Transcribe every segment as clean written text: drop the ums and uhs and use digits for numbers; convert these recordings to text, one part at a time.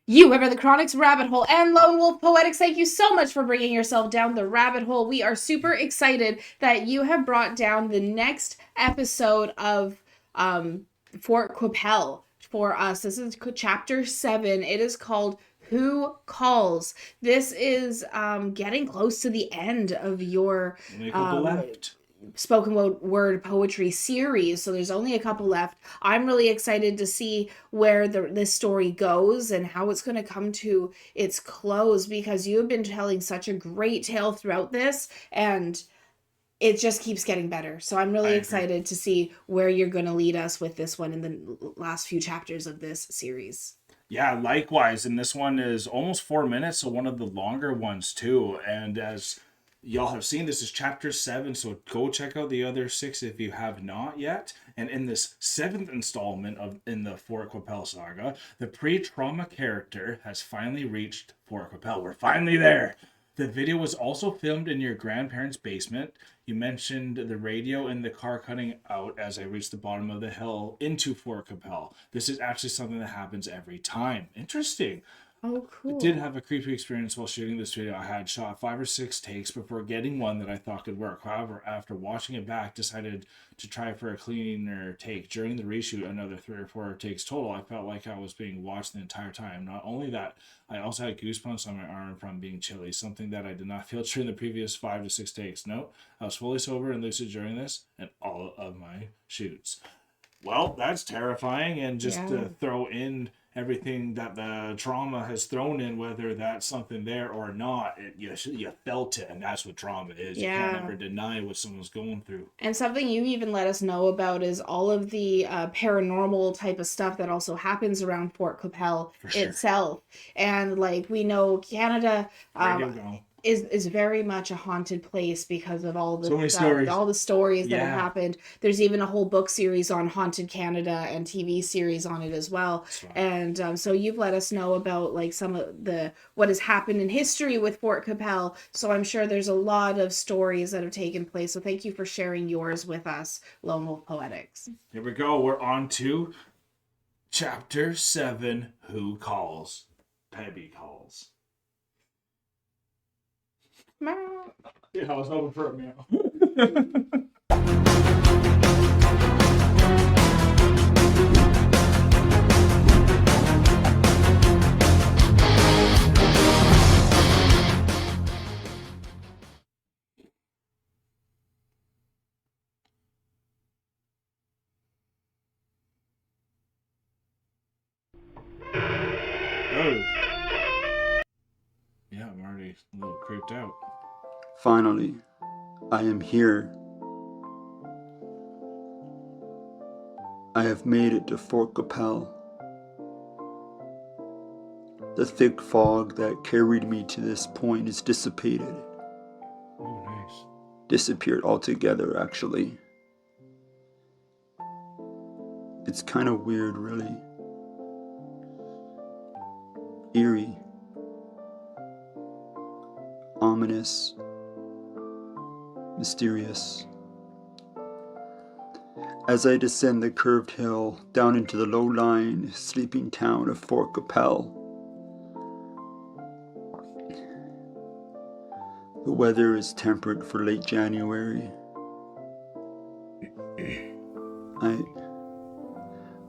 You ever the Chronic's rabbit hole and Lone Wolf Poetics, thank you so much for bringing yourself down the rabbit hole. We are super excited that you have brought down the next episode of Fort Qu'Appelle for us. This is chapter 7. It is called Who Calls. This is getting close to the end of your Only a couple left. spoken word poetry series, so there's only a couple left. I'm really excited to see where this story goes and how it's going to come to its close, because you have been telling such a great tale throughout this, and it just keeps getting better. So I'm really excited to see where you're going to lead us with this one in the last few chapters of this series. Yeah, likewise. And this one is almost 4 minutes, so one of the longer ones too. And as y'all have seen, this is chapter 7, so go check out the other 6 if you have not yet. And in this 7th installment in the Fort Qu'Appelle saga, the pre-trauma character has finally reached Fort Qu'Appelle. We're finally there. The video was also filmed in your grandparents' basement. You mentioned the radio in the car cutting out as I reached the bottom of the hill into Fort Qu'Appelle. This is actually something that happens every time. Interesting. Oh, cool. I did have a creepy experience while shooting this video. I had shot 5 or 6 takes before getting one that I thought could work. However, after watching it back, decided to try for a cleaner take. During the reshoot, another 3 or 4 takes total, I felt like I was being watched the entire time. Not only that, I also had goosebumps on my arm from being chilly, something that I did not feel during the previous 5 to 6 takes. Note, I was fully sober and lucid during this and all of my shoots. Well, that's terrifying, and just to throw in everything that the trauma has thrown in, whether that's something there or not, you felt it, and that's what trauma is. You can't ever deny what someone's going through. And something you even let us know about is all of the paranormal type of stuff that also happens around Fort Qu'Appelle itself. And like we know, Canada is very much a haunted place because of all the stories that have happened. There's even a whole book series on Haunted Canada and TV series on it as well. Right. And so you've let us know about like some of what has happened in history with Fort Qu'Appelle. So I'm sure there's a lot of stories that have taken place. So thank you for sharing yours with us, Lone Wolf Poetics. Here we go. We're on to chapter 7. Who calls? Pebby calls. Meow. Yeah, I was hoping for a meow. Yeah, I'm already a little creeped out. Finally, I am here. I have made it to Fort Qu'Appelle. The thick fog that carried me to this point is dissipated. Oh, nice. Disappeared altogether, actually. It's kind of weird, really. Eerie. Ominous. Mysterious. As I descend the curved hill down into the low-lying, sleeping town of Fort Qu'Appelle, the weather is temperate for late January.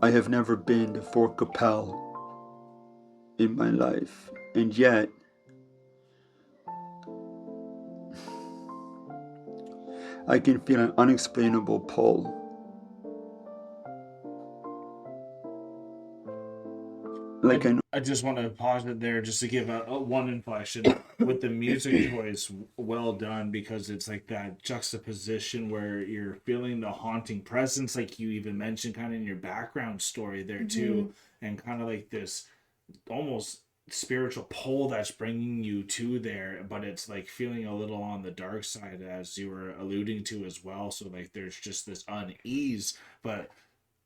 I have never been to Fort Qu'Appelle in my life, and yet I can feel an unexplainable pull. I just want to pause it there just to give a one inflection with the music choice. Well done, because it's like that juxtaposition where you're feeling the haunting presence, like you even mentioned kind of in your background story there too, and kind of like this almost spiritual pull that's bringing you to there, but it's like feeling a little on the dark side, as you were alluding to as well. So like there's just this unease, but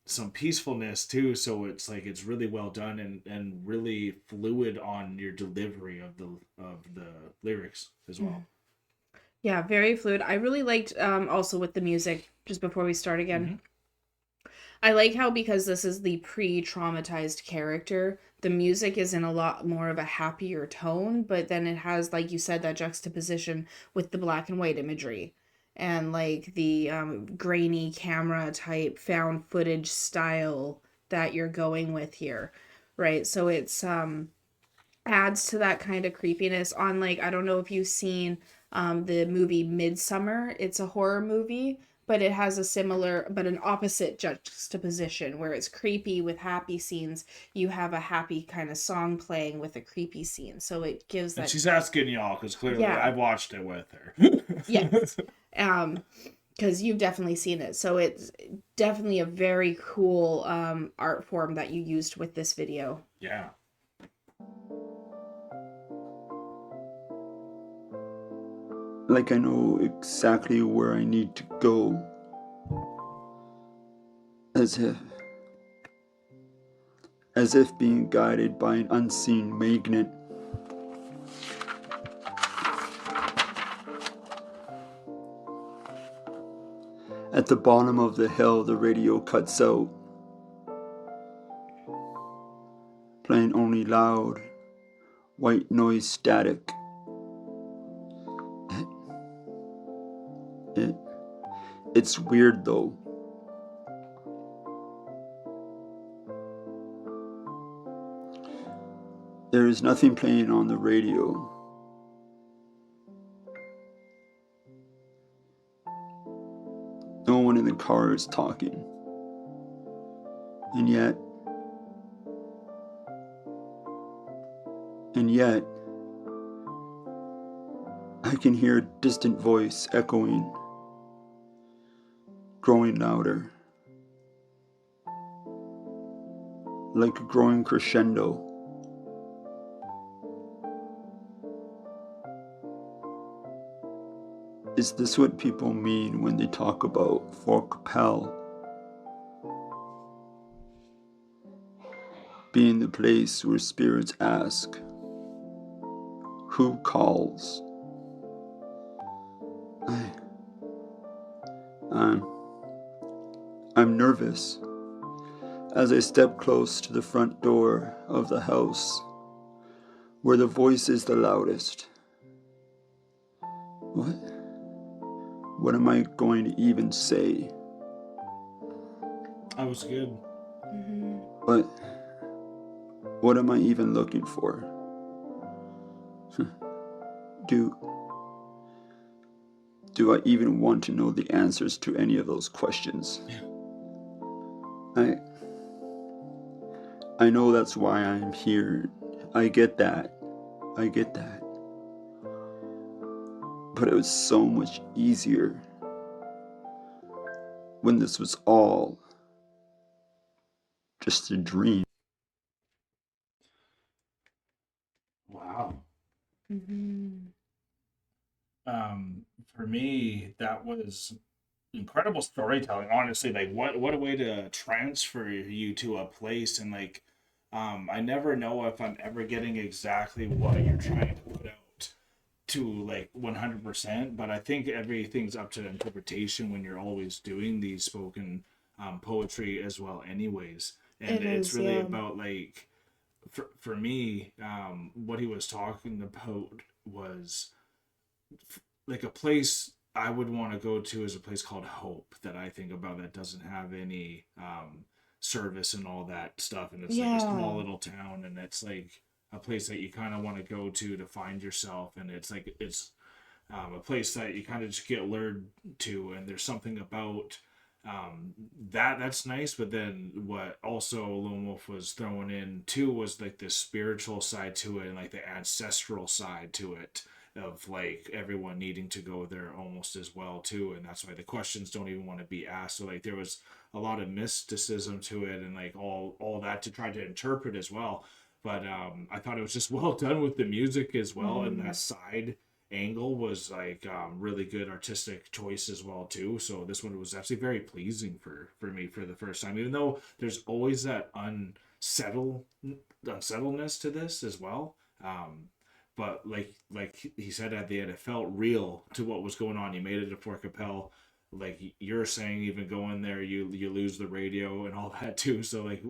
some peacefulness too. So it's like it's really well done and really fluid on your delivery of the lyrics as well. Yeah, very fluid. I really liked also with the music, just before we start again. I like how, because this is the pre-traumatized character, the music is in a lot more of a happier tone, but then it has, like you said, that juxtaposition with the black and white imagery and like the grainy camera type found footage style that you're going with here, right? So it's adds to that kind of creepiness on, like, I don't know if you've seen the movie Midsummer. It's a horror movie, but it has a similar but an opposite juxtaposition where it's creepy with happy scenes. You have a happy kind of song playing with a creepy scene. So it gives And that. she's asking y'all because clearly Yeah. I've watched it with her. Yes. Because you've definitely seen it. So it's definitely a very cool art form that you used with this video. Yeah. Like I know exactly where I need to go. As if being guided by an unseen magnet. At the bottom of the hill, the radio cuts out, playing only loud, white noise static. It's weird though. There is nothing playing on the radio. No one in the car is talking. And yet, I can hear a distant voice echoing, growing louder, like a growing crescendo. Is this what people mean when they talk about Fort Qu'Appelle being the place where spirits ask, who calls? I'm nervous as I step close to the front door of the house where the voice is the loudest. What am I going to even say? That was good. But what am I even looking for? Do I even want to know the answers to any of those questions? I know that's why I'm here. I get that. But it was so much easier when this was all just a dream. Wow. For me, that was incredible storytelling. Honestly, like what a way to transfer you to a place, and like I never know if I'm ever getting exactly what you're trying to put out to like 100%, but I think everything's up to interpretation when you're always doing these spoken poetry as well anyways. And it's really about like for me, what he was talking about was like a place I would want to go to is a place called Hope that I think about that doesn't have any service and all that stuff, and it's like a small little town, and it's like a place that you kind of want to go to find yourself, and it's like it's a place that you kind of just get lured to, and there's something about that's nice. But then what also Lone Wolf was throwing in too was like the spiritual side to it and like the ancestral side to it, of like everyone needing to go there almost as well too, and that's why the questions don't even want to be asked. So like there was a lot of mysticism to it and like all that to try to interpret as well. But I thought it was just well done with the music as well, and that side angle was like really good artistic choice as well too. So this one was actually very pleasing for me for the first time, even though there's always that unsettledness to this as well. But like he said at the end, it felt real to what was going on. He made it a Fort Qu'Appelle. like you're saying, even going there, you lose the radio and all that too. So like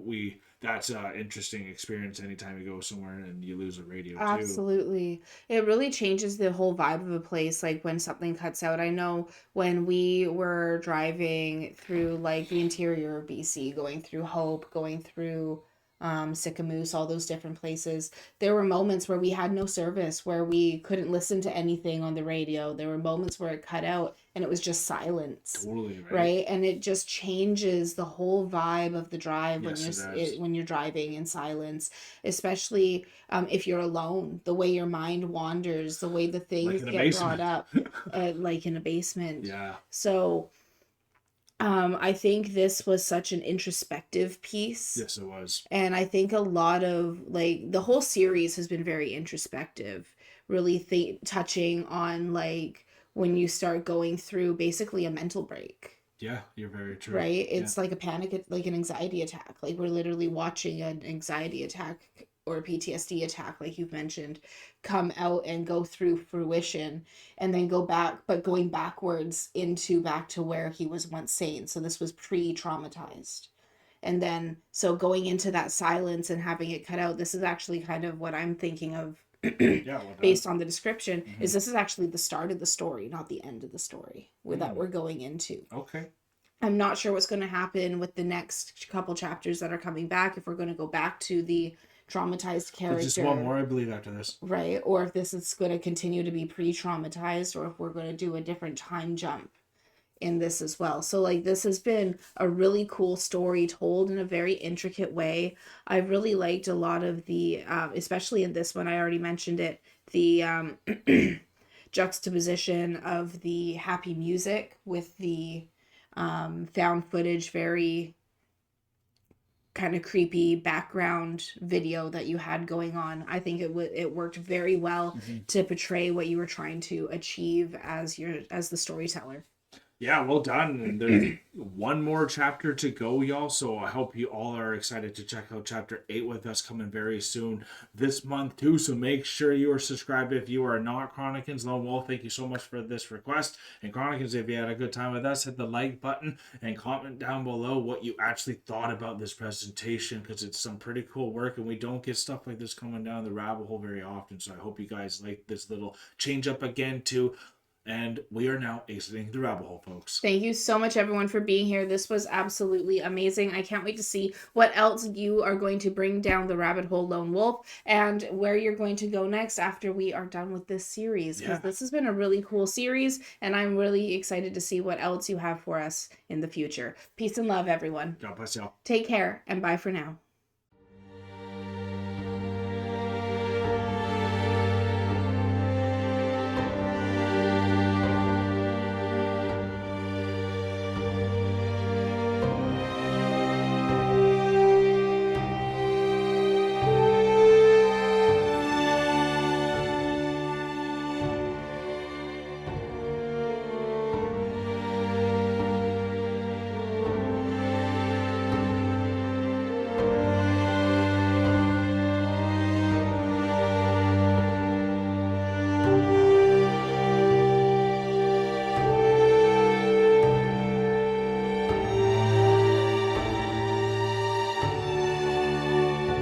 that's an interesting experience anytime you go somewhere and you lose a radio too. Absolutely. It really changes the whole vibe of a place, like when something cuts out. I know when we were driving through like the interior of BC, going through Hope, going through Sicamous, all those different places, there were moments where we had no service, where we couldn't listen to anything on the radio. There were moments where it cut out and it was just silence. Totally Right? And it just changes the whole vibe of the drive when Yes, when you're driving in silence, especially if you're alone, the way your mind wanders, the way the things get brought up, like in a basement. Yeah. So I think this was such an introspective piece. Yes, it was. And I think a lot of like the whole series has been very introspective, really touching on like when you start going through basically a mental break. Yeah, you're very true. Right? It's like a panic, like an anxiety attack. Like we're literally watching an anxiety attack or a PTSD attack, like you've mentioned, come out and go through fruition and then go back, but going backwards back to where he was once sane. So this was pre-traumatized. And then, so going into that silence and having it cut out, this is actually kind of what I'm thinking of based on the description, is this is actually the start of the story, not the end of the story that we're going into. Okay. I'm not sure what's going to happen with the next couple chapters that are coming back, if we're going to go back to the traumatized character. There's just one more, I believe, after this. Right, or if this is going to continue to be pre-traumatized, or if we're going to do a different time jump in this as well. So like this has been a really cool story told in a very intricate way. I've really liked a lot of the especially in this one, I already mentioned it, the juxtaposition of the happy music with the found footage, very kind of creepy background video that you had going on. I think it worked very well to portray what you were trying to achieve as the storyteller. Yeah, well done. And there's one more chapter to go, y'all. So I hope you all are excited to check out chapter 8 with us, coming very soon this month too. So make sure you are subscribed if you are not Chronicans. Lone Wolf, thank you so much for this request. And Chronicans, if you had a good time with us, hit the like button and comment down below what you actually thought about this presentation, because it's some pretty cool work and we don't get stuff like this coming down the rabbit hole very often. So I hope you guys like this little change up again too. And we are now exiting the rabbit hole, folks. Thank you so much, everyone, for being here. This was absolutely amazing. I can't wait to see what else you are going to bring down the rabbit hole, Lone Wolf, and where you're going to go next after we are done with this series. Because this has been a really cool series, and I'm really excited to see what else you have for us in the future. Peace and love, everyone. God bless y'all. Take care, and bye for now.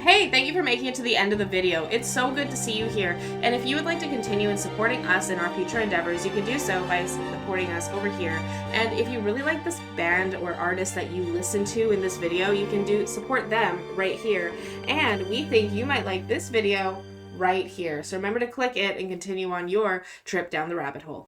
Hey, thank you for making it to the end of the video. It's so good to see you here. And if you would like to continue in supporting us in our future endeavors, you can do so by supporting us over here. And if you really like this band or artist that you listen to in this video, you can support them right here. And we think you might like this video right here. So remember to click it and continue on your trip down the rabbit hole.